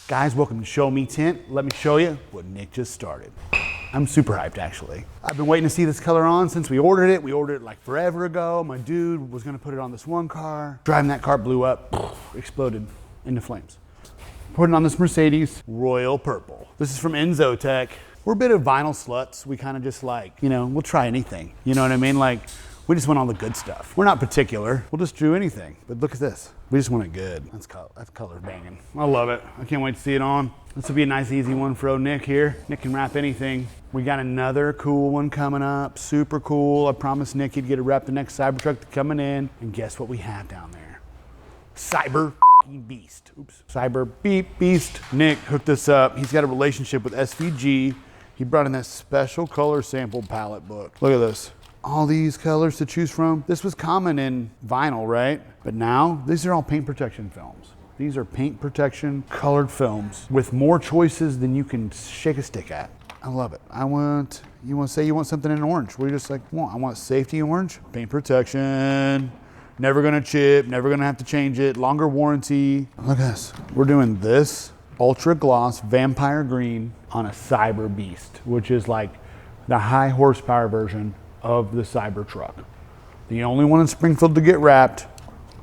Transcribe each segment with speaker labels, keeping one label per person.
Speaker 1: Guys, welcome to Show Me Tint. Let me show you what Nick just started. I'm super hyped, actually. I've been waiting to see this color on since we ordered it. We ordered it like forever ago. My dude was gonna put it on this one car. Driving that car blew up, exploded into flames. Putting on this Mercedes Royal Purple. This is from Enzotech. We're a bit of vinyl sluts. We kind of just like, you know, we'll try anything. You know what I mean? Like, we just want all the good stuff. We're not particular. We'll just do anything. But look at this. We just want it good. That's color banging. I love it. I can't wait to see it on. This will be a nice, easy one for old Nick here. Nick can wrap anything. We got another cool one coming up. Super cool. I promised Nick he'd get it wrapped the next Cybertruck coming in. And guess what we have down there? Cyber Beast. Oops. Cyber Beast. Nick hooked this up. He's got a relationship with SVG. He brought in that special color sample palette book. Look at this. All these colors to choose from. This was common in vinyl, right? But now, these are all paint protection films. These are paint protection colored films with more choices than you can shake a stick at. I love it. You want to say you want something in orange. What do you just like want? I want safety orange, paint protection, never gonna chip, never gonna have to change it, longer warranty. Look at this. We're doing this ultra gloss vampire green on a Cyber Beast, which is like the high horsepower version of the Cybertruck. The only one in Springfield to get wrapped,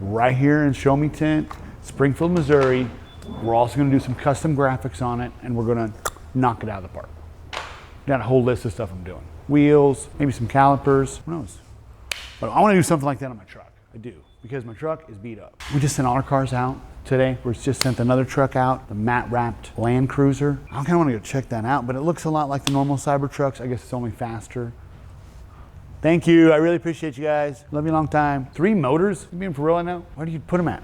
Speaker 1: right here in Show Me Tint, Springfield, Missouri. We're also gonna do some custom graphics on it, and we're gonna knock it out of the park. Got a whole list of stuff I'm doing. Wheels, maybe some calipers, who knows? But I wanna do something like that on my truck. I do, because my truck is beat up. We just sent all our cars out today. We just sent another truck out, the matte wrapped Land Cruiser. I kinda wanna go check that out, but it looks a lot like the normal Cybertrucks. I guess it's only faster. Thank you, I really appreciate you guys. Love you a long time. 3 motors, you being for real right now? Where do you put them at?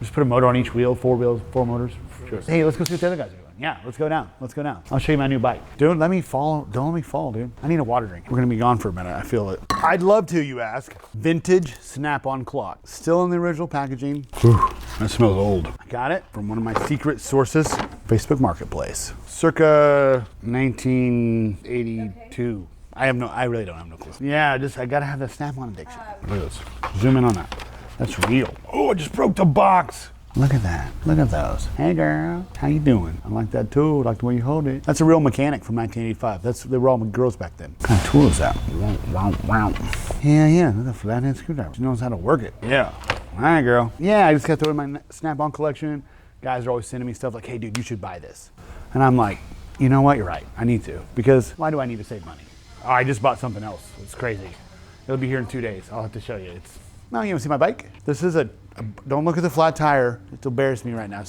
Speaker 1: Just put a motor on each wheel, 4 wheels, 4 motors? Sure. Hey, let's go see what the other guys are doing. Yeah, let's go down, let's go down. I'll show you my new bike. Dude, let me fall, don't let me fall, dude. I need a water drink. We're gonna be gone for a minute, I feel it. I'd love to, you ask. Vintage snap-on clock. Still in the original packaging. Whew, that smells old. I got it from one of my secret sources, Facebook Marketplace. Circa 1982. I really don't have no clue. Yeah, I gotta have the snap-on addiction. Look at this, zoom in on that. That's real. Oh, I just broke the box. Look at that, look at those. Hey girl, how you doing? I like that tool, I like the way you hold it. That's a real mechanic from 1985. They were all girls back then. What kind of tool is that? Wow. Yeah, that's a flathead screwdriver. She knows how to work it. Yeah, all right girl. Yeah, I just got to throw in my snap-on collection. Guys are always sending me stuff like, hey dude, you should buy this. And I'm like, you know what, you're right, I need to. Because why do I need to save money? Oh, I just bought something else. It's crazy. It'll be here in 2 days. I'll have to show you. No, you want to see my bike? This is don't look at the flat tire. It'll embarrass me right now.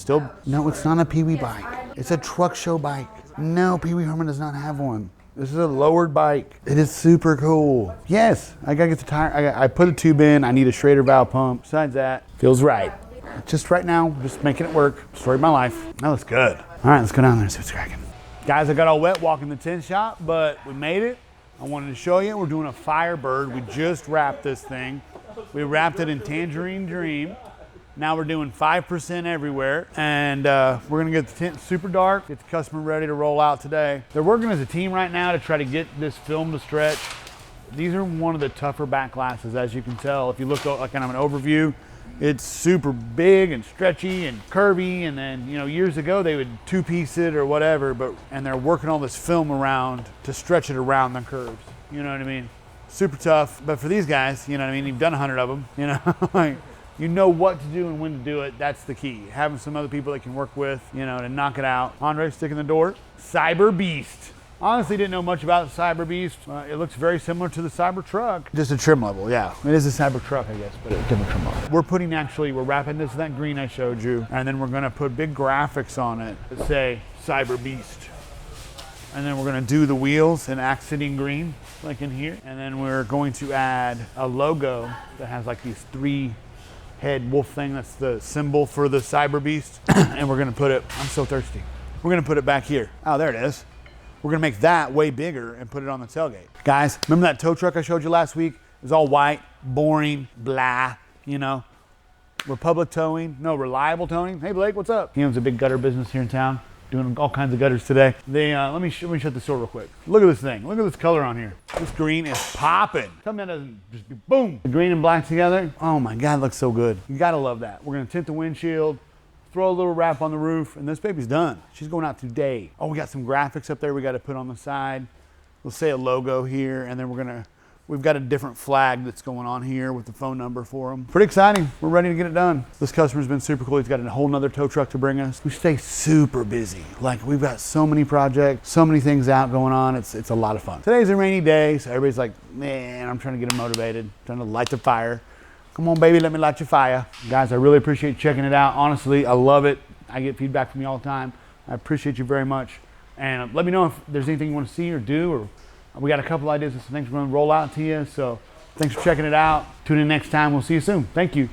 Speaker 1: No, it's not a Pee Wee bike. It's a truck show bike. No, Pee Wee Herman does not have one. This is a lowered bike. It is super cool. Yes, I gotta get the tire. I put a tube in. I need a Schrader valve pump. Besides that, feels right. Just right now, just making it work. Story of my life. That looks good. All right, let's go down there and see what's cracking. Guys, I got all wet walking the tint shop, but we made it. I wanted to show you, we're doing a Firebird. We just wrapped this thing. We wrapped it in Tangerine Dream. Now we're doing 5% everywhere. And we're gonna get the tint super dark, get the customer ready to roll out today. They're working as a team right now to try to get this film to stretch. These are one of the tougher back glasses, as you can tell. If you look at kind of an overview, it's super big and stretchy and curvy, and then, you know, years ago they would 2-piece it or whatever, and they're working all this film around to stretch it around the curves. You know what I mean? Super tough, but for these guys, you know what I mean? You've done 100 of them, you know? Like, you know what to do and when to do it. That's the key. Having some other people that can work with, you know, to knock it out. Andre, stick in the door. Cyber Beast. Honestly, didn't know much about the Cyber Beast. It looks very similar to the Cybertruck. Just a trim level, yeah. It is a Cybertruck, I guess, but a different trim level. We're wrapping this in that green I showed you, and then we're gonna put big graphics on it that say Cyber Beast. And then we're gonna do the wheels in accenting green, like in here. And then we're going to add a logo that has like these 3-head wolf thing. That's the symbol for the Cyber Beast. And we're gonna put it, I'm so thirsty. We're gonna put it back here. Oh, there it is. We're gonna make that way bigger and put it on the tailgate. Guys, remember that tow truck I showed you last week? It was all white, boring, blah, you know? Republic Towing, no, Reliable Towing. Hey Blake, what's up? He owns a big gutter business here in town, doing all kinds of gutters today. Let me shut the store real quick. Look at this thing, look at this color on here. This green is popping. Tell me that doesn't just be boom. The green and black together, oh my God, it looks so good. You gotta love that. We're gonna tint the windshield, throw a little wrap on the roof, and this baby's done. She's going out today. Oh, we got some graphics up there we got to put on the side. We'll say a logo here, and then we've got a different flag that's going on here with the phone number for them. Pretty exciting. We're ready to get it done. This customer's been super cool. He's got a whole nother tow truck to bring us. We stay super busy. Like, we've got so many projects, so many things out going on. It's a lot of fun. Today's a rainy day, so everybody's like, man, I'm trying to get them motivated, trying to light the fire. Come on, baby, let me light your fire. Guys, I really appreciate you checking it out. Honestly, I love it. I get feedback from you all the time. I appreciate you very much. And let me know if there's anything you want to see or do, or we got a couple ideas of some things we're going to roll out to you. So thanks for checking it out. Tune in next time. We'll see you soon. Thank you.